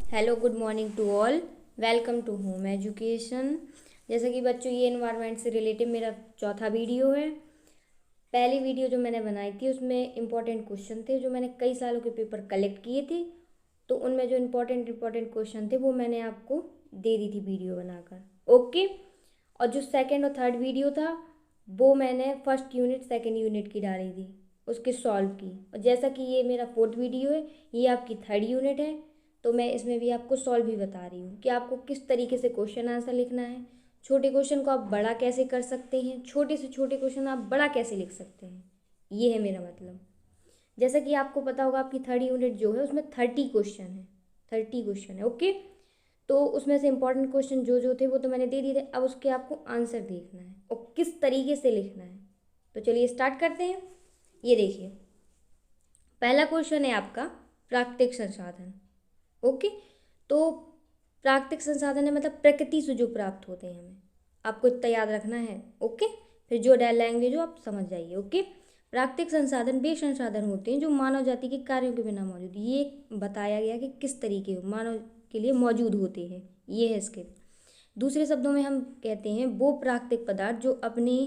Hello, good morning to all. Welcome to home education. जैसा कि बच्चों, ये एनवायरनमेंट से रिलेटेड मेरा चौथा वीडियो है। पहली वीडियो जो मैंने बनाई थी उसमें इम्पोर्टेंट क्वेश्चन थे जो मैंने कई सालों के पेपर कलेक्ट किए थे। तो उनमें जो इम्पोर्टेंट क्वेश्चन थे वो मैंने आपको दे दी थी वीडियो बनाकर। ओके। और जो सेकंड और थर्ड वीडियो था वो मैंने फर्स्ट यूनिट सेकंड यूनिट की डाली थी, उसके सॉल्व की। और जैसा कि ये मेरा फोर्थ वीडियो है, ये आपकी थर्ड यूनिट है, तो मैं इसमें भी आपको सॉल्व भी बता रही हूँ कि आपको किस तरीके से क्वेश्चन आंसर लिखना है। छोटे क्वेश्चन को आप बड़ा कैसे कर सकते हैं, छोटे से छोटे क्वेश्चन आप बड़ा कैसे लिख सकते हैं, ये है मेरा मतलब। जैसा कि आपको पता होगा, आपकी थर्ड यूनिट जो है उसमें 30 क्वेश्चन है। ओके। तो उसमें से इंपॉर्टेंट क्वेश्चन जो जो थे वो तो मैंने दे दिए थे। अब उसके आपको आंसर देखना है और किस तरीके से लिखना है। तो चलिए स्टार्ट करते हैं। ये देखिए, पहला क्वेश्चन है आपका प्राकृतिक संसाधन। ओके। तो प्राकृतिक संसाधन है मतलब प्रकृति से जो प्राप्त होते हैं, हमें आपको इतना याद रखना है। ओके। फिर जो लैंग्वेज हो आप समझ जाइए। ओके। प्राकृतिक संसाधन वे संसाधन होते हैं जो मानव जाति के कार्यों के बिना मौजूद, ये बताया गया कि किस तरीके मानव के लिए मौजूद होते हैं, ये है इसके। दूसरे शब्दों में हम कहते हैं वो प्राकृतिक पदार्थ जो अपने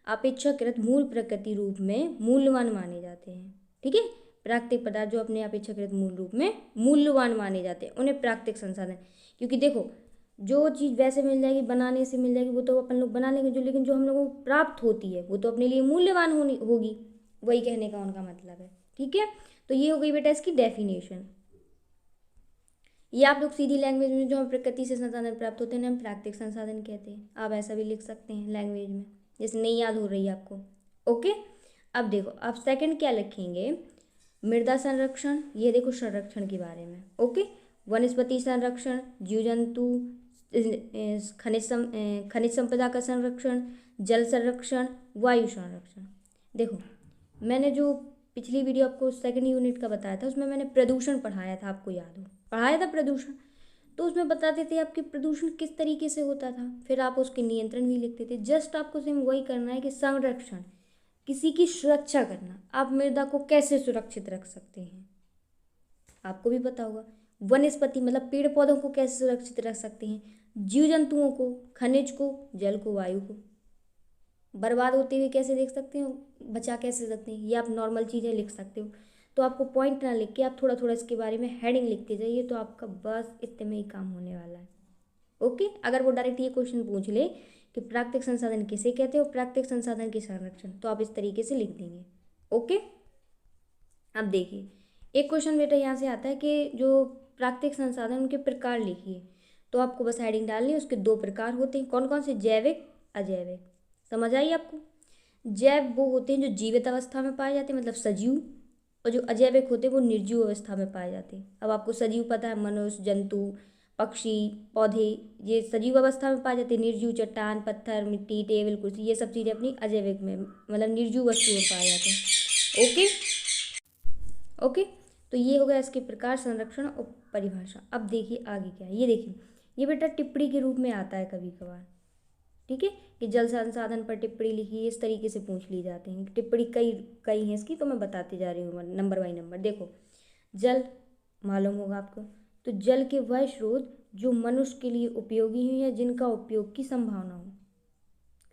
अपेक्षाकृत मूल प्रकृति रूप में मूल्यवान माने जाते हैं। ठीक है। प्राकृतिक पदार्थ जो अपने अपेक्षाकृत मूल रूप में मूल्यवान माने जाते हैं उन्हें प्राकृतिक संसाधन। क्योंकि देखो, जो चीज़ वैसे मिल जाएगी, बनाने से मिल जाएगी, वो तो अपन लोग बना लेंगे जो, लेकिन जो हम लोगों को प्राप्त होती है वो तो अपने लिए मूल्यवान होनी होगी। वही कहने का उनका मतलब है। ठीक है। तो ये हो गई बेटा इसकी डेफिनेशन। ये आप लोग सीधी लैंग्वेज में जो हम प्रकृति से संसाधन प्राप्त होते हैं हम प्राकृतिक संसाधन कहते हैं। आप ऐसा भी लिख सकते हैं लैंग्वेज में, जैसे नहीं याद हो रही है आपको। ओके। अब देखो, आप सेकंड क्या लिखेंगे, मृदा संरक्षण। ये देखो संरक्षण के बारे में। ओके। वनस्पति संरक्षण, जीव जंतु, खनिज संपदा का संरक्षण, जल संरक्षण, वायु संरक्षण। देखो, मैंने जो पिछली वीडियो आपको सेकंड यूनिट का बताया था उसमें मैंने प्रदूषण पढ़ाया था, आपको याद हो, पढ़ाया था प्रदूषण। तो उसमें बताते थे आपके प्रदूषण किस तरीके से होता था, फिर आप उसके नियंत्रण भी लिखते थे। जस्ट आपको सेम वही करना है कि संरक्षण, किसी की सुरक्षा करना। आप मृदा को कैसे सुरक्षित रख सकते हैं आपको भी पता होगा। वनस्पति मतलब पेड़ पौधों को कैसे सुरक्षित रख सकते हैं, जीव जंतुओं को, खनिज को, जल को, वायु को बर्बाद होते हुए कैसे देख सकते हो, बचा कैसे सकते हैं, ये आप नॉर्मल चीज़ें लिख सकते हो। तो आपको पॉइंट ना लिख के आप थोड़ा थोड़ा इसके बारे में हेडिंग लिखते जाइए, तो आपका बस इतने में ही काम होने वाला है। ओके। अगर वो डायरेक्ट ये क्वेश्चन पूछ ले कि प्राकृतिक संसाधन किसे कहते हो, प्राकृतिक संसाधन के संरक्षण, तो आप इस तरीके से लिख देंगे। ओके। अब देखिए, एक क्वेश्चन बेटा यहाँ से आता है कि जो प्राकृतिक संसाधन उनके प्रकार लिखिए। तो आपको बस हेडिंग डालनी है, उसके दो प्रकार होते हैं। कौन कौन से, जैविक, अजैविक। समझ आई आपको। जैव वो होते हैं जो जीवित अवस्था में पाए जाते हैं, मतलब सजीव। और जो अजैविक होते हैं वो निर्जीव अवस्था में पाए जाते हैं। अब आपको सजीव पता है, मनुष्य, जंतु, पक्षी, पौधे, ये सजीव अवस्था में पाए जाते हैं। निर्जीव चट्टान, पत्थर, मिट्टी, टेबल, कुर्सी, ये सब चीज़ें अपनी अजैविक में मतलब निर्जीव वस्तु में पाए जाते हैं। ओके। ओके। तो ये हो गया इसके प्रकार, संरक्षण और परिभाषा। अब देखिए आगे क्या है, ये देखिए, ये बेटा टिप्पणी के रूप में आता है कभी कभार। ठीक है। कि जल संसाधन पर टिप्पणी लिखी, इस तरीके से पूछ ली जाती हैं। टिप्पणी कई कई हैं इसकी, तो मैं बताती जा रही हूँ नंबर बाई नंबर। देखो, जल मालूम होगा आपको। तो जल के वह स्रोत जो मनुष्य के लिए उपयोगी हैं या जिनका उपयोग की संभावना हो।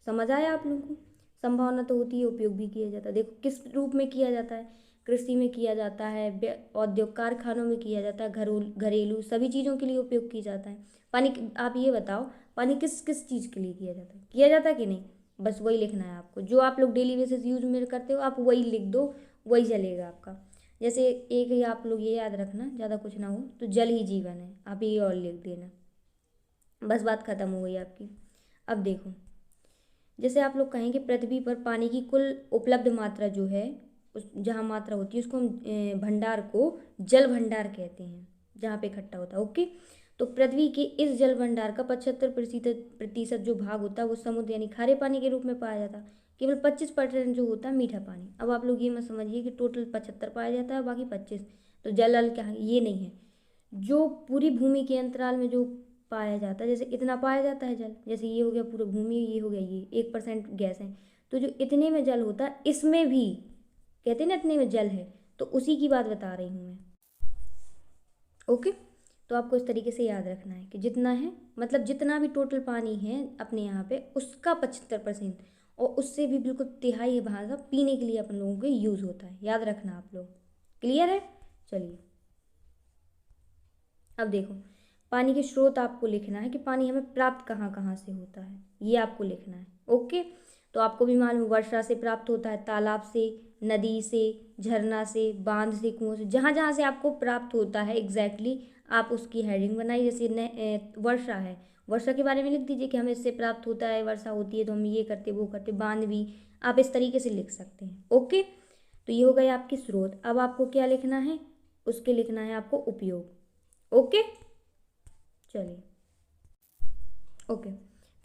समझ आया आप लोगों को। संभावना तो होती है, उपयोग भी किया जाता है। देखो किस रूप में किया जाता है, कृषि में किया जाता है, औद्योग कारखानों में किया जाता है, घरेलू सभी चीज़ों के लिए उपयोग किया जाता है। पानी, आप ये बताओ पानी किस किस चीज़ के लिए किया जाता है कि नहीं। बस वही लिखना है आपको, जो आप लोग डेली बेसिस यूज में करते हो आप वही लिख दो, वही चलेगा आपका। जैसे एक ही आप लोग ये याद रखना, ज़्यादा कुछ ना हो, तो जल ही जीवन है, आप ये और लिख देना। बस बात खत्म हो गई आपकी। अब देखो, जैसे आप लोग कहेंगे पृथ्वी पर पानी की कुल उपलब्ध मात्रा जो है, उस जहाँ मात्रा होती है उसको हम भंडार को जल भंडार कहते हैं, जहाँ पे इकट्ठा होता है। ओके। तो पृथ्वी के इस जल भंडार का 75% जो भाग होता है वो समुद्र यानी खारे पानी के रूप में पाया जाता है। केवल 25% जो होता है मीठा पानी। अब आप लोग ये मत समझिए कि टोटल 75 पाया जाता है बाकी 25 तो जल क्या है, ये नहीं है। जो पूरी भूमि के अंतराल में जो पाया जाता है, जैसे इतना पाया जाता है जल, जैसे ये हो गया पूरा भूमि, ये हो गया, ये 1% गैस है, तो जो इतने में जल होता है इसमें भी कहते हैं ना इतने में जल है, तो उसी की बात बता रही हूँ मैं। ओके। तो आपको इस तरीके से याद रखना है कि जितना है मतलब जितना भी टोटल पानी है अपने यहाँ पे उसका 75%, और उससे भी बिल्कुल तिहाई भाग पीने के लिए अपन लोगों को यूज़ होता है। याद रखना आप लोग। क्लियर है? चलिए अब देखो, पानी के स्रोत आपको लिखना है कि पानी हमें प्राप्त कहाँ कहाँ से होता है, ये आपको लिखना है। ओके, तो आपको भी मालूम, वर्षा से प्राप्त होता है, तालाब से, नदी से, झरना से, बांध से, कुओं से, जहाँ जहाँ से आपको प्राप्त होता है एग्जैक्टली आप उसकी हेडिंग बनाइए। जैसे वर्षा है, वर्षा के बारे में लिख दीजिए कि हमें इससे प्राप्त होता है, वर्षा होती है तो हम ये करते वो करते। बांध भी आप इस तरीके से लिख सकते हैं। ओके, तो ये हो गए आपकी स्रोत। अब आपको क्या लिखना है, उसके लिखना है आपको उपयोग। ओके, चलिए ओके,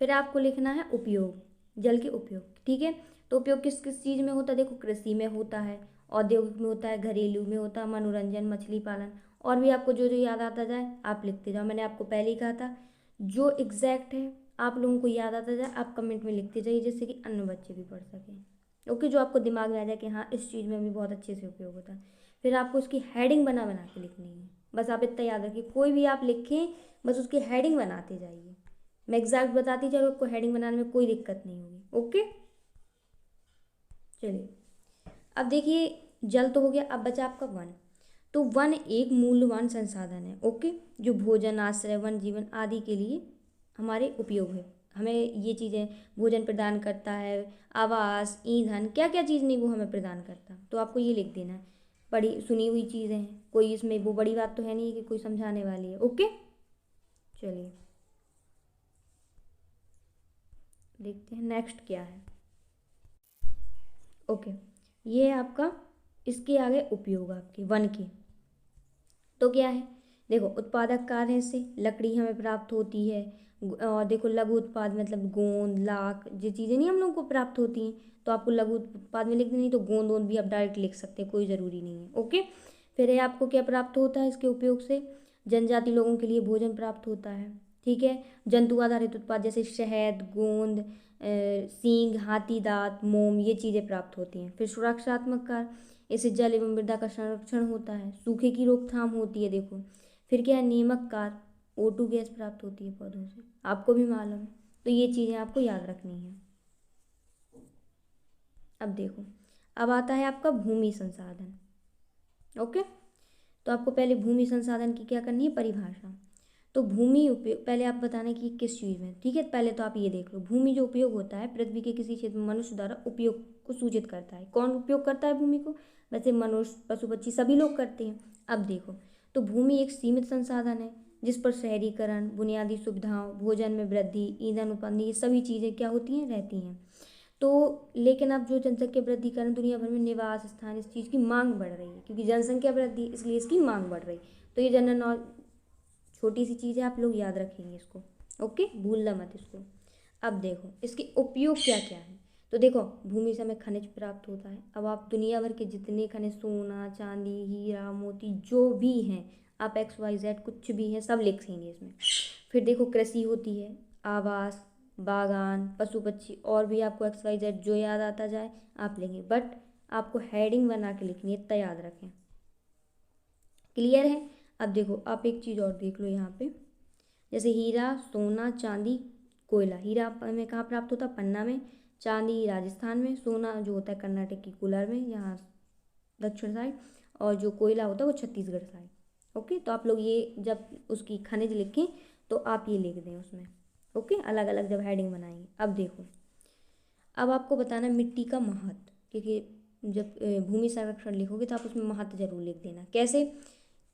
फिर आपको लिखना है उपयोग, जल के उपयोग। ठीक है, तो उपयोग किस किस चीज़ में होता है, देखो कृषि में होता है, औद्योगिक में होता है, घरेलू में होता है, मनोरंजन, मछली पालन, और भी आपको जो जो याद आता जाए आप लिखते जाओ। मैंने आपको पहले ही कहा था जो एग्जैक्ट है आप लोगों को याद आता जाए आप कमेंट में लिखते जाइए, जिससे कि अन्य बच्चे भी पढ़ सकें। ओके, जो आपको दिमाग में आ जाए कि हाँ इस चीज़ में भी बहुत अच्छे से उपयोग होता है। फिर आपको उसकी हेडिंग बना बना के लिखनी है। बस आप इतना याद रखिए, कोई भी आप लिखें बस उसकी हेडिंग बनाते जाइए। मैं एग्जैक्ट बताती चलो, आपको हेडिंग बनाने में कोई दिक्कत नहीं होगी। ओके, चलिए अब देखिए, जल तो हो गया, अब बचा आपका वन। तो वन एक मूल्यवान संसाधन है। ओके, जो भोजन, आश्रय, वन जीवन आदि के लिए हमारे उपयोग है। हमें ये चीज़ें भोजन प्रदान करता है, आवास, ईंधन, क्या क्या चीज़ नहीं वो हमें प्रदान करता। तो आपको ये लिख देना है, पढ़ी सुनी हुई चीज़ें हैं, कोई इसमें वो बड़ी बात तो है नहीं कि कोई समझाने वाली है। ओके, चलिए देखते हैं नेक्स्ट क्या है। ओके, ये है आपका, इसके आगे उपयोग आपके वन के। तो क्या है, देखो उत्पादक कार्य है, इससे लकड़ी हमें प्राप्त होती है। और देखो लघु उत्पाद मतलब गोंद, लाख, ये चीज़ें नहीं हम लोग को प्राप्त होती हैं। तो आपको लघु उत्पाद में लिख देनी, तो गोंद वोंद भी आप डायरेक्ट लिख सकते हैं, कोई ज़रूरी नहीं है। ओके, फिर है आपको क्या प्राप्त होता है इसके उपयोग से, जनजाति लोगों के लिए भोजन प्राप्त होता है। ठीक है, जंतु आधारित उत्पाद जैसे शहद, गोंद, सींग, हाथी दांत, मोम, ये चीज़ें प्राप्त होती हैं। फिर सुरक्षात्मक कार्य, इससे जल एवं मृदा का संरक्षण होता है, सूखे की रोकथाम होती है। देखो फिर क्या है, नियमक कार्य, O2 गैस प्राप्त होती है पौधों से, आपको भी मालूम है। तो ये चीज़ें आपको याद रखनी है। अब देखो, अब आता है आपका भूमि संसाधन। ओके, तो आपको पहले भूमि संसाधन की क्या करनी है, परिभाषा। तो भूमि उपयोग पहले आप बताना कि किस चीज़ में। ठीक है, पहले तो आप ये देख लो, भूमि जो उपयोग होता है पृथ्वी के किसी क्षेत्र में मनुष्य द्वारा उपयोग को सूचित करता है। कौन उपयोग करता है भूमि को, वैसे मनुष्य, पशु पक्षी सभी लोग करते हैं। अब देखो, तो भूमि एक सीमित संसाधन है जिस पर शहरीकरण, बुनियादी सुविधाओं, भोजन में वृद्धि, ईंधन उत्पादन, ये सभी चीज़ें क्या होती हैं, रहती हैं। तो लेकिन अब जो जनसंख्या वृद्धि कारण दुनिया भर में निवास स्थान, इस चीज़ की मांग बढ़ रही है, क्योंकि जनसंख्या वृद्धि इसलिए इसकी मांग बढ़ रही। तो ये जनरल नॉलेज छोटी सी चीज़ है, आप लोग याद रखेंगे इसको। ओके, भूलना मत इसको। अब देखो इसके उपयोग क्या क्या है। तो देखो भूमि से हमें खनिज प्राप्त होता है। अब आप दुनिया भर के जितने खनिज, सोना, चांदी, हीरा, मोती, जो भी हैं, आप XYZ कुछ भी है सब लिखेंगे इसमें। फिर देखो कृषि होती है, आवास, बागान, पशु पक्षी, और भी आपको XYZ जो याद आता जाए आप लेंगे, बट आपको हेडिंग बना के लिखनी है, इतना याद रखें। क्लियर है? अब देखो आप एक चीज़ और देख लो यहाँ पे, जैसे हीरा, सोना, चांदी, कोयला। हीरा हमें कहाँ प्राप्त होता है, पन्ना में। चांदी राजस्थान में। सोना जो होता है कर्नाटक की कोलार में, यहाँ दक्षिण साइड। और जो कोयला होता है वो छत्तीसगढ़ साइड। ओके, तो आप लोग ये जब उसकी खनिज लिखें तो आप ये लिख दें उसमें। ओके, अलग अलग जब हेडिंग बनाएंगे। अब देखो, अब आपको बताना मिट्टी का महत्व, क्योंकि जब भूमि संरक्षण लिखोगे तो आप उसमें महत्व जरूर लिख देना। कैसे,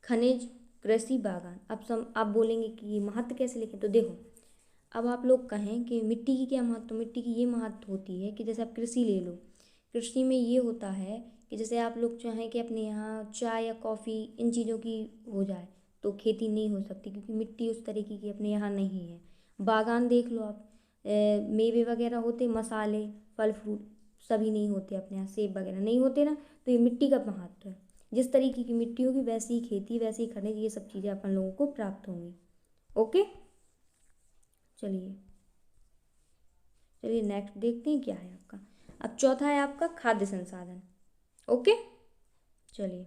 खनिज, कृषि, बागान। अब आप बोलेंगे कि महत्व कैसे लिखें, तो देखो अब आप लोग कहें कि मिट्टी की क्या महत्व, तो मिट्टी की ये महत्व होती है कि जैसे आप कृषि ले लो, कृषि में ये होता है कि जैसे आप लोग चाहें कि अपने यहाँ चाय या कॉफ़ी इन चीज़ों की हो जाए, तो खेती नहीं हो सकती क्योंकि मिट्टी उस तरीके की अपने यहाँ नहीं है। बागान देख लो आप, मेवे वगैरह होते, मसाले, फल फ्रूट सभी नहीं होते अपने यहाँ, सेब वगैरह नहीं होते ना, तो ये मिट्टी का महत्व है। जिस तरीके की मिट्टी होगी वैसी ही खेती, वैसी ही खनिज, ये सब चीज़ें अपन लोगों को प्राप्त होंगी। ओके, चलिए चलिए नेक्स्ट देखते हैं क्या है आपका। अब चौथा है आपका खाद्य संसाधन। ओके, चलिए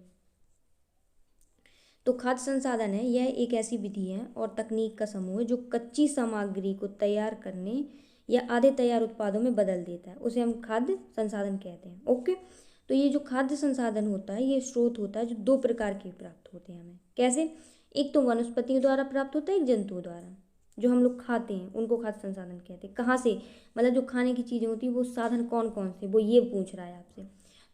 तो खाद्य संसाधन है यह एक ऐसी विधि है और तकनीक का समूह है जो कच्ची सामग्री को तैयार करने या आधे तैयार उत्पादों में बदल देता है, उसे हम खाद्य संसाधन कहते हैं। ओके, तो ये जो खाद्य संसाधन होता है ये स्रोत होता है जो दो प्रकार के प्राप्त होते हैं हमें। कैसे? एक तो वनस्पतियों द्वारा प्राप्त होता है, एक जंतुओं द्वारा। जो हम लोग खाते हैं उनको खाद्य संसाधन कहते हैं। कहाँ से? मतलब जो खाने की चीज़ें होती हैं वो साधन कौन कौन से, वो ये पूछ रहा है आपसे।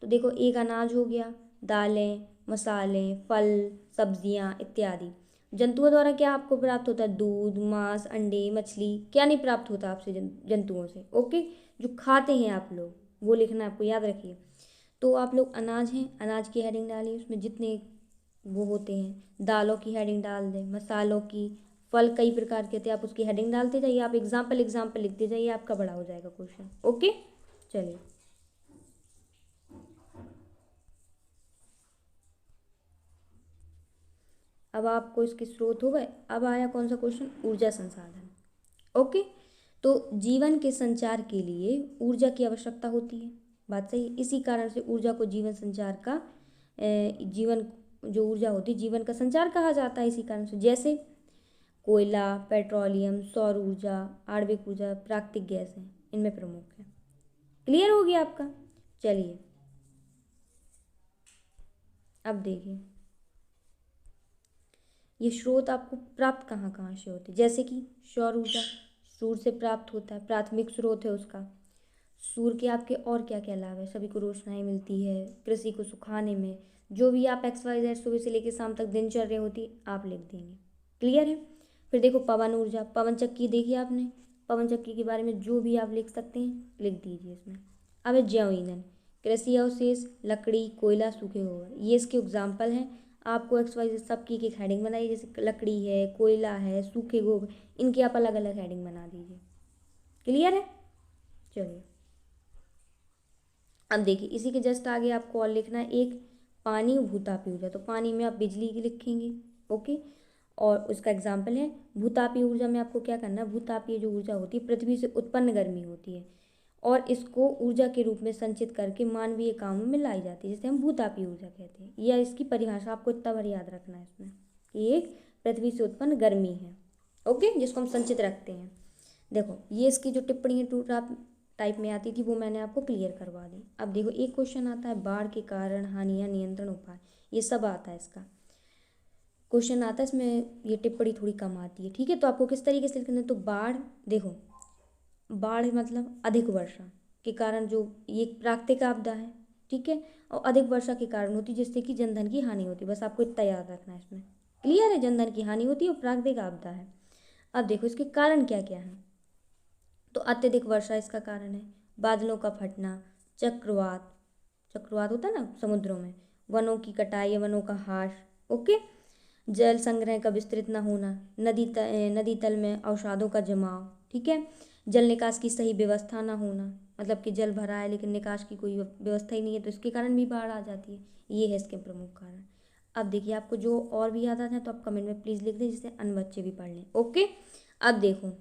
तो देखो, एक अनाज हो गया, दालें, मसाले, फल, सब्जियां इत्यादि। जंतुओं द्वारा क्या आपको प्राप्त होता है? दूध, मांस, अंडे, मछली। क्या नहीं प्राप्त होता आपसे जंतुओं से? ओके, जो खाते हैं आप लोग वो लिखना है आपको, याद रखिए। तो आप लोग अनाज हैं, अनाज की हेडिंग डालिए, उसमें जितने वो होते हैं। दालों की हेडिंग डाल दें, मसालों की, फल कई प्रकार के होते हैं, आप उसकी हेडिंग डालते जाइए। आप एग्जाम्पल एग्जाम्पल लिखते जाइए, आपका बड़ा हो जाएगा क्वेश्चन। ओके, चलिए। अब आपको इसके स्रोत हो गए। अब आया कौन सा क्वेश्चन? ऊर्जा संसाधन। ओके, तो जीवन के संचार के लिए ऊर्जा की आवश्यकता होती है, बात सही है। इसी कारण से ऊर्जा को जीवन संचार का जीवन जो ऊर्जा होती है जीवन का संचार कहा जाता है, इसी कारण से। जैसे कोयला, पेट्रोलियम, सौर ऊर्जा, आणविक ऊर्जा, प्राकृतिक गैस हैं, इनमें प्रमुख है। क्लियर हो गया आपका? चलिए अब देखिए, ये स्रोत आपको प्राप्त कहाँ कहाँ से होते हैं। जैसे कि सौर ऊर्जा, सूर्य से प्राप्त होता है, प्राथमिक स्रोत है उसका। सूर्य के आपके और क्या क्या लाभ है? सभी को रोशनाई मिलती है, कृषि को सुखाने में, जो भी आप XYZ सुबह से लेकर शाम तक दिनचर्या होती है आप लिख देंगे। क्लियर है? फिर देखो पवन ऊर्जा, पवन चक्की देखी आपने, पवन चक्की के बारे में जो भी आप लिख सकते हैं लिख दीजिए इसमें। अब है जैव ईंधन, कृषि अवशेष, लकड़ी, कोयला, सूखे गोबर, ये इसके एग्जाम्पल हैं। आपको XYZ सबकी एक हेडिंग बनाइए, जैसे लकड़ी है, कोयला है, सूखे गोबर, इनकी आप अलग अलग हेडिंग बना दीजिए। क्लियर है? चलिए अब देखिए, इसी के जस्ट आगे आपको और लिखना है एक पानी भूतापी ऊर्जा। तो पानी में आप बिजली की लिखेंगे। ओके, और उसका एग्जाम्पल है भूतापी ऊर्जा में आपको क्या करना है? भूतापीय जो ऊर्जा होती है पृथ्वी से उत्पन्न गर्मी होती है और इसको ऊर्जा के रूप में संचित करके मानवीय कामों में लाई जाती है, जिसे हम भूतापीय ऊर्जा कहते हैं। या इसकी परिभाषा आपको इतना बार याद रखना है इसमें कि एक पृथ्वी से उत्पन्न गर्मी है, ओके, जिसको हम संचित रखते हैं। देखो, ये इसकी जो टिप्पणी है टू टाइप में आती थी वो मैंने आपको क्लियर करवा दी। अब देखो, एक क्वेश्चन आता है बाढ़ के कारण, हानियाँ, नियंत्रण उपाय, ये सब आता है। इसका क्वेश्चन आता है, इसमें ये टिप्पणी थोड़ी कम आती है। ठीक है, तो आपको किस तरीके से लिखना है? तो बाढ़, देखो बाढ़ मतलब अधिक वर्षा के कारण, जो ये प्राकृतिक आपदा है, ठीक है, और अधिक वर्षा के कारण होती है जिससे कि जनधन की हानि होती है। बस आपको इतना याद रखना है इसमें। क्लियर है? जनधन की हानि होती है और प्राकृतिक आपदा है। अब देखो इसके कारण क्या क्या है। तो अत्यधिक वर्षा इसका कारण है, बादलों का फटना, चक्रवात, चक्रवात होता है ना समुद्रों में, वनों की कटाई, वनों का ह्रास, ओके, जल संग्रह का विस्तृत न होना, नदी तल में अवसादों का जमाव, ठीक है, जल निकास की सही व्यवस्था ना होना, मतलब कि जल भरा है लेकिन निकास की कोई व्यवस्था ही नहीं है, तो इसके कारण भी बाढ़ आ जाती है। ये है इसके प्रमुख कारण। अब देखिए, आपको जो और भी याद आता है तो आप कमेंट में प्लीज़ लिख दें, जिससे अन्य बच्चे भी पढ़ लें। ओके, अब देखो,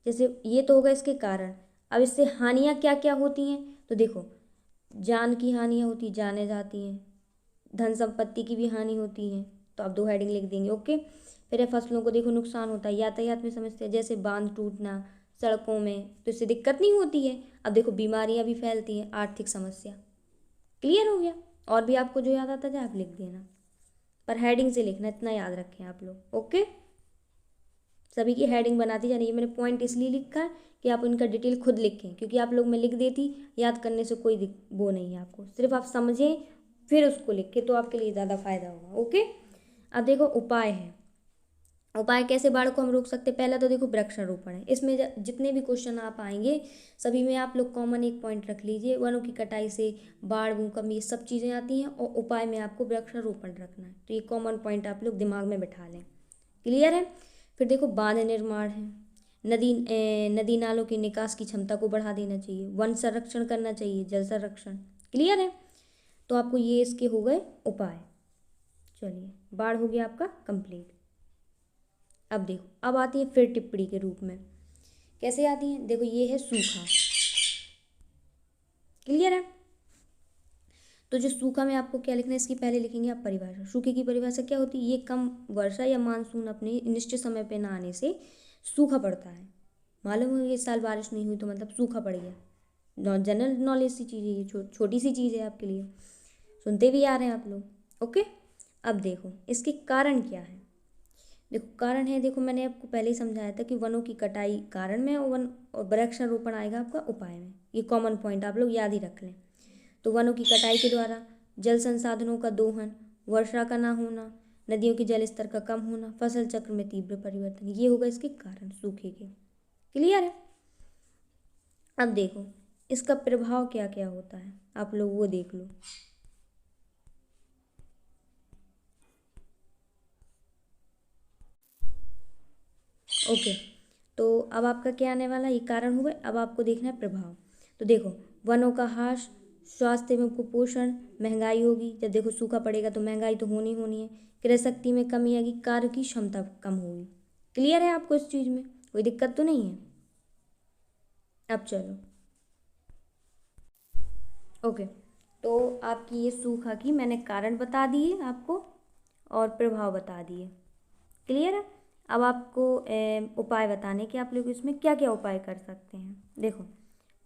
जैसे ये तो होगा इसके कारण। अब इससे हानियाँ क्या क्या होती हैं? तो देखो, जान की हानियाँ होती, जाने जाती हैं, धन संपत्ति की भी हानि होती है, तो आप 2 हेडिंग लिख देंगे। ओके, फिर फसलों को देखो नुकसान होता है, यातायात में समस्या, जैसे बांध टूटना सड़कों में, तो इससे दिक्कत नहीं होती है। अब देखो, बीमारियां भी फैलती हैं, आर्थिक समस्या। क्लियर हो गया? और भी आपको जो याद आता है आप लिख देना, पर हेडिंग से लिखना, इतना याद रखें आप लोग। ओके, सभी की हेडिंग बनाती जानी है। मैंने पॉइंट इसलिए लिखा है कि आप उनका डिटेल खुद लिखें, क्योंकि आप लोग मैं लिख देती, याद करने से कोई वो नहीं है आपको, सिर्फ आप समझें फिर उसको लिखें तो आपके लिए ज़्यादा फायदा होगा। ओके, अब देखो उपाय है। उपाय कैसे बाढ़ को हम रोक सकते हैं? पहला तो देखो वृक्षारोपण है। इसमें जितने भी क्वेश्चन आप आएंगे सभी में आप लोग कॉमन एक पॉइंट रख लीजिए, वनों की कटाई से बाढ़, भूकंप, ये सब चीज़ें आती हैं, और उपाय में आपको वृक्षारोपण रखना है। तो ये कॉमन पॉइंट आप लोग दिमाग में बिठा लें। क्लियर है? फिर देखो बांध निर्माण है, नदी नालों के निकास की क्षमता को बढ़ा देना चाहिए, वन संरक्षण करना चाहिए, जल संरक्षण। क्लियर है? तो आपको ये इसके हो गए उपाय। चलिए, बाढ़ हो गया आपका कंप्लीट। अब देखो, अब आती है फिर टिप्पणी के रूप में। कैसे आती है? देखो, ये है सूखा। क्लियर है? तो जो सूखा में आपको क्या लिखना है, इसकी पहले लिखेंगे आप परिभाषा। सूखे की परिभाषा क्या होती है, ये कम वर्षा या मानसून अपने निश्चित समय पे ना आने से सूखा पड़ता है। मालूम है इस साल बारिश नहीं हुई तो मतलब सूखा पड़ गया। जनरल नॉलेज सी चीज़ है ये, छोटी सी चीज़ है आपके लिए, सुनते भी आ रहे हैं आप लोग। ओके, अब देखो इसके कारण क्या है। देखो कारण है, देखो मैंने आपको पहले ही समझाया था कि वनों की कटाई कारण में और वन और वृक्षारोपण आएगा आपका उपाय में। ये कॉमन पॉइंट आप लोग याद ही रख लें। तो वनों की कटाई के द्वारा जल संसाधनों का दोहन, वर्षा का ना होना, नदियों के जल स्तर का कम होना, फसल चक्र में तीव्र परिवर्तन, ये होगा इसके कारण सूखे के। क्लियर है। अब देखो इसका प्रभाव क्या क्या होता है, आप लोग वो देख लो। ओके, तो अब आपका क्या आने वाला, ये कारण हुए, अब आपको देखना है प्रभाव। तो देखो वनों का ह्रास, स्वास्थ्य में कुपोषण, महंगाई होगी। जब देखो सूखा पड़ेगा तो महंगाई तो होनी होनी है, क्रय शक्ति में कमी आएगी, कार्य की क्षमता कम होगी। क्लियर है आपको इस चीज़ में, कोई दिक्कत तो नहीं है। अब चलो ओके, तो आपकी ये सूखा की मैंने कारण बता दिए आपको और प्रभाव बता दिए। क्लियर है। अब आपको उपाय बताने कि आप लोग इसमें क्या क्या उपाय कर सकते हैं। देखो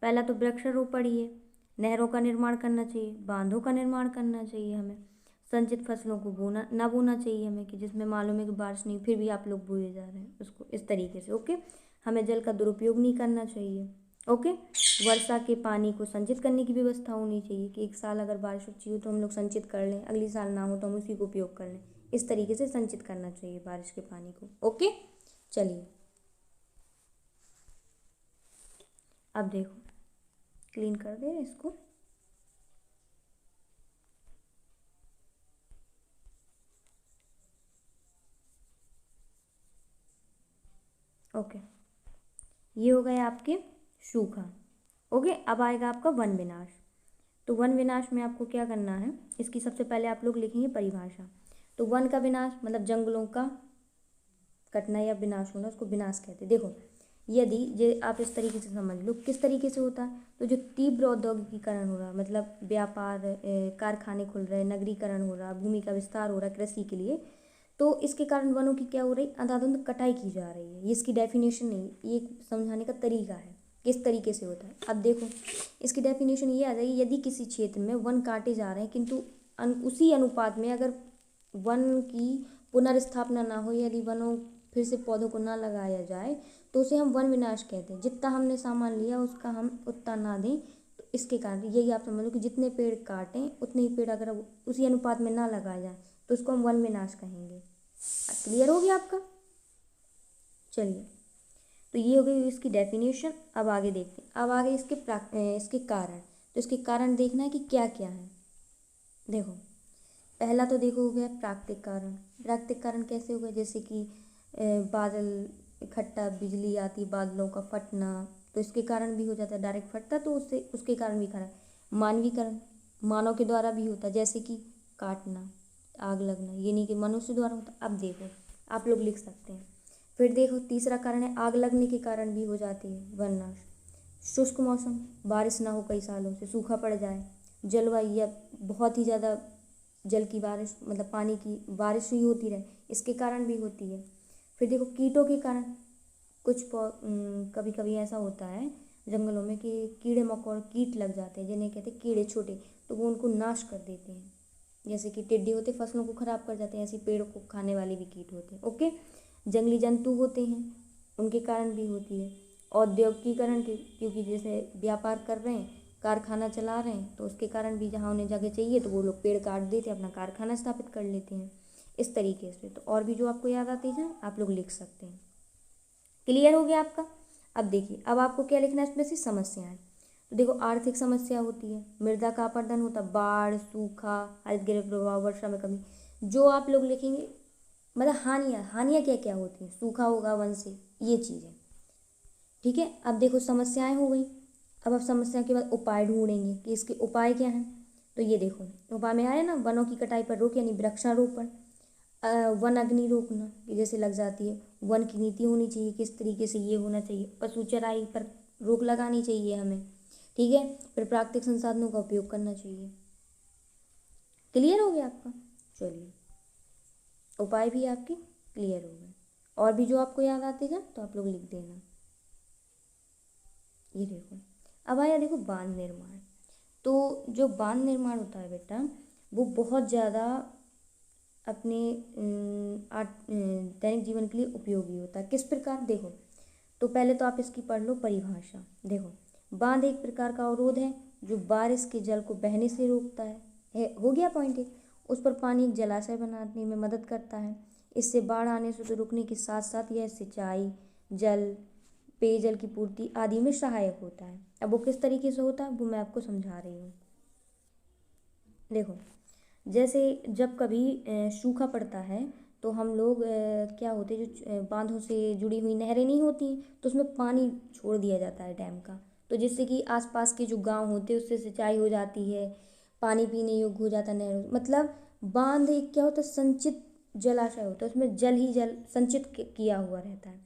पहला तो वृक्षारोपण ही है, नहरों का निर्माण करना चाहिए, बांधों का निर्माण करना चाहिए हमें, संचित फसलों को बोना ना बोना चाहिए हमें, कि जिसमें मालूम है कि बारिश नहीं फिर भी आप लोग बोए जा रहे हैं उसको इस तरीके से। ओके, हमें जल का दुरुपयोग नहीं करना चाहिए। ओके, वर्षा के पानी को संचित करने की व्यवस्था होनी चाहिए कि एक साल अगर बारिश अच्छी हो तो हम लोग संचित कर लें, अगली साल ना हो तो हम उसी को उपयोग कर लें। इस तरीके से संचित करना चाहिए बारिश के पानी को। ओके, चलिए अब देखो क्लीन कर दे इसको। ओके, ये हो गए आपके सूखा। ओके, अब आएगा आपका वन विनाश। तो वन विनाश में आपको क्या करना है, इसकी सबसे पहले आप लोग लिखेंगे परिभाषा। तो वन का विनाश मतलब जंगलों का कटना या विनाश होना, उसको विनाश कहते हैं। देखो यदि ये आप इस तरीके से समझ लो, किस तरीके से होता है, तो जो तीव्र औद्योगिकीकरण हो रहा, मतलब व्यापार, कारखाने खुल रहे, नगरीकरण हो रहा, भूमि का विस्तार हो रहा कृषि के लिए, तो इसके कारण वनों की क्या हो रही, अंधाधुंध कटाई की जा रही है। ये इसकी डेफिनेशन नहीं, ये एक समझाने का तरीका है किस तरीके से होता है। अब देखो इसकी डेफिनेशन ये आ जाएगी, यदि किसी क्षेत्र में वन काटे जा रहे हैं किंतु उसी अनुपात में अगर वन की पुनर्स्थापना ना हो, यदि वनों फिर से पौधों को ना लगाया जाए तो उसे हम वन विनाश कहते हैं। जितना हमने सामान लिया उसका हम उतना ना दें, तो इसके कारण यही आप समझ लो कि जितने पेड़ काटें उतने ही पेड़ अगर उसी अनुपात में ना लगाया जाए तो उसको हम वन विनाश कहेंगे। क्लियर हो गया आपका। चलिए, तो ये हो गई इसकी डेफिनेशन। अब आगे देखते हैं, अब आगे इसके कारण। तो इसके कारण देखना है कि क्या क्या है। देखो पहला तो देखो हो गया प्राकृतिक कारण। प्राकृतिक कारण कैसे हो गया, जैसे कि बादल इकट्ठा, बिजली आती, बादलों का फटना, तो इसके कारण भी हो जाता है। डायरेक्ट फटता तो उससे उसके कारण भी कारण। मानवीकरण, मानव के द्वारा भी होता है, जैसे कि काटना, आग लगना, ये नहीं कि मनुष्य द्वारा होता। अब देखो आप लोग लिख सकते हैं। फिर देखो तीसरा कारण है आग लगने के कारण भी हो जाती है वननाश। शुष्क मौसम, बारिश ना हो कई सालों से, सूखा पड़ जाए। जलवायु या बहुत ही ज़्यादा जल की बारिश, मतलब पानी की बारिश ही होती रहे, इसके कारण भी होती है। फिर देखो कीटों के कारण, कुछ कभी कभी ऐसा होता है जंगलों में कि कीड़े मकोड़े कीट लग जाते हैं, जिन्हें कहते हैं कीड़े छोटे, तो वो उनको नाश कर देते हैं। जैसे कि टिड्डी होते फसलों को खराब कर जाते हैं, ऐसे पेड़ को खाने वाले भी कीट होते हैं। ओके, जंगली जंतु होते हैं, उनके कारण भी होती है। औद्योगिकीकरण के, क्योंकि जैसे व्यापार कर रहे हैं, कारखाना चला रहे हैं, तो उसके कारण भी जहाँ उन्हें जगह चाहिए तो वो लोग पेड़ काट देते हैं, अपना कारखाना स्थापित कर लेते हैं इस तरीके से। तो और भी जो आपको याद आती है आप लोग लिख सकते हैं। क्लियर हो गया आपका। अब देखिए अब आपको क्या लिखना है इसमें से समस्याएं। तो देखो आर्थिक समस्या होती है, मृदा का अपरदन होता है, बाढ़, सूखा, हरितगृह प्रभाव, वर्षा में कमी, जो आप लोग लिखेंगे मतलब हानियाँ। हानियाँ क्या क्या होती हैं, सूखा होगा वन से, ये चीज़ें। ठीक है, अब देखो समस्याएं हो गई। अब आप समस्या के बाद उपाय ढूंढेंगे कि इसके उपाय क्या हैं। तो ये देखो उपाय में आया ना, वनों की कटाई पर रोक यानी वृक्षारोपण, वन अग्नि रोकना कि जैसे लग जाती है, वन की नीति होनी चाहिए किस तरीके से ये होना चाहिए, पशु चराई पर रोक लगानी चाहिए हमें। ठीक है, फिर प्राकृतिक संसाधनों का उपयोग करना चाहिए। क्लियर हो गया आपका। चलिए, उपाय भी आपके क्लियर हो गए। और भी जो आपको याद आते जाए तो आप लोग लिख देना। ये देखो, अब आया देखो बांध निर्माण। तो जो बांध निर्माण होता है बेटा, वो बहुत ज़्यादा अपने दैनिक जीवन के लिए उपयोगी होता है। किस प्रकार, देखो, तो पहले तो आप इसकी पढ़ लो परिभाषा। देखो, बांध एक प्रकार का अवरोध है जो बारिश के जल को बहने से रोकता है। हो गया पॉइंट एक। उस पर पानी एक जलाशय बनाने में मदद करता है। इससे बाढ़ आने से तो रुकने के साथ साथ यह सिंचाई, जल, पेयजल की पूर्ति आदि में सहायक होता है। अब वो किस तरीके से होता है वो मैं आपको समझा रही हूँ। देखो, जैसे जब कभी सूखा पड़ता है तो हम लोग क्या होते हैं, जो बांधों से जुड़ी हुई नहरें नहीं होती तो उसमें पानी छोड़ दिया जाता है डैम का, तो जिससे कि आसपास के जो गांव होते हैं उससे सिंचाई हो जाती है, पानी पीने योग्य हो जाता है नहरों। मतलब बांध एक क्या होता है, संचित जलाशय होता है, उसमें जल ही जल संचित किया हुआ रहता है।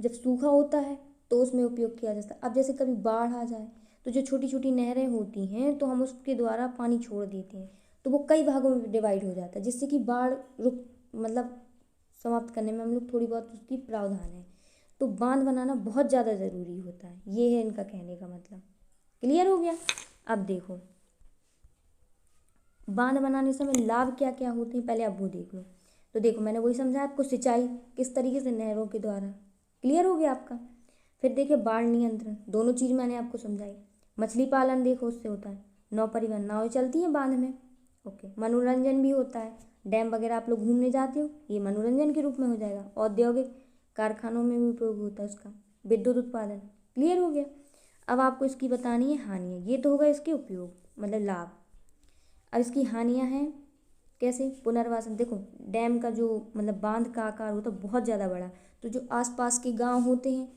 जब सूखा होता है तो उसमें उपयोग किया जाता है। अब जैसे कभी बाढ़ आ जाए तो जो छोटी छोटी नहरें होती हैं तो हम उसके द्वारा पानी छोड़ देते हैं, तो वो कई भागों में डिवाइड हो जाता है, जिससे कि बाढ़ रुक मतलब समाप्त करने में हम लोग थोड़ी बहुत उसकी प्रावधान है। तो बांध बनाना बहुत ज़्यादा ज़रूरी होता है, ये है इनका कहने का मतलब। क्लियर हो गया। अब देखो, बांध बनाने से हमें लाभ क्या क्या होते हैं पहले आप वो देख लो। तो देखो, मैंने वही समझाया आपको, सिंचाई किस तरीके से, नहरों के द्वारा। क्लियर हो गया आपका। फिर देखिए बाढ़ नियंत्रण, दोनों चीज़ मैंने आपको समझाई। मछली पालन देखो उससे होता है। नौ परिवहन, नावें चलती हैं बांध में। ओके, मनोरंजन भी होता है, डैम वगैरह आप लोग घूमने जाते हो, ये मनोरंजन के रूप में हो जाएगा। औद्योगिक कारखानों में भी उपयोग होता है उसका, विद्युत उत्पादन। क्लियर हो गया। अब आपको इसकी बतानी है हानियाँ। ये तो होगा इसके उपयोग मतलब लाभ। अब इसकी हानियाँ हैं कैसे, पुनर्वासन। देखो, डैम का जो मतलब बांध का आकार होता है बहुत ज़्यादा बड़ा, तो जो आसपास के गांव होते हैं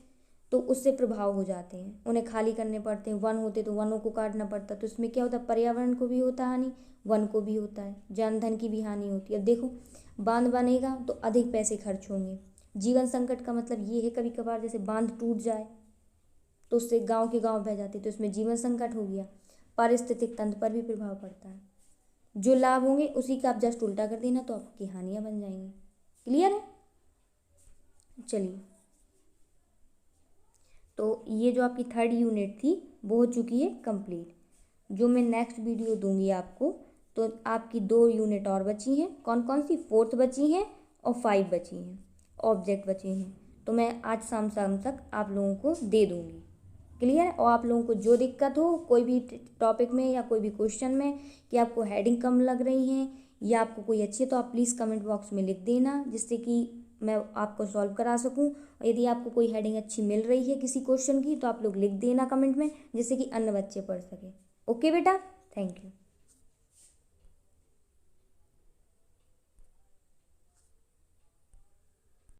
तो उससे प्रभाव हो जाते हैं, उन्हें खाली करने पड़ते हैं। वन होते तो वनों को काटना पड़ता, तो इसमें क्या होता है, पर्यावरण को भी होता है हानि, वन को भी होता है, जन धन की भी हानि होती है। अब देखो, बांध बनेगा तो अधिक पैसे खर्च होंगे। जीवन संकट का मतलब ये है, कभी कभार जैसे बांध टूट जाए तो उससे गाँव के गाँव बह जाते, तो इसमें जीवन संकट हो गया। पारिस्थितिक तंत्र पर भी प्रभाव पड़ता है। जो लाभ होंगे उसी का आप जस्ट उल्टा कर देना तो आपकी हानियाँ बन जाएंगी। क्लियर है। चलिए, तो ये जो आपकी थर्ड यूनिट थी वो हो चुकी है कंप्लीट। जो मैं नेक्स्ट वीडियो दूंगी आपको, तो आपकी 2 यूनिट और बची हैं। कौन कौन सी, 4th बची हैं और 5 बची हैं, ऑब्जेक्ट बचे हैं। तो मैं आज शाम तक आप लोगों को दे दूंगी। क्लियर। और आप लोगों को जो दिक्कत हो कोई भी टॉपिक में या कोई भी क्वेश्चन में, कि आपको हेडिंग कम लग रही हैं या आपको कोई अच्छी है, तो आप प्लीज़ कमेंट बॉक्स में लिख देना, जिससे कि मैं आपको सॉल्व करा सकूं। और यदि आपको कोई हेडिंग अच्छी मिल रही है किसी क्वेश्चन की तो आप लोग लिख देना कमेंट में, जिससे कि अन्य बच्चे पढ़ सकें। ओके बेटा, थैंक यू।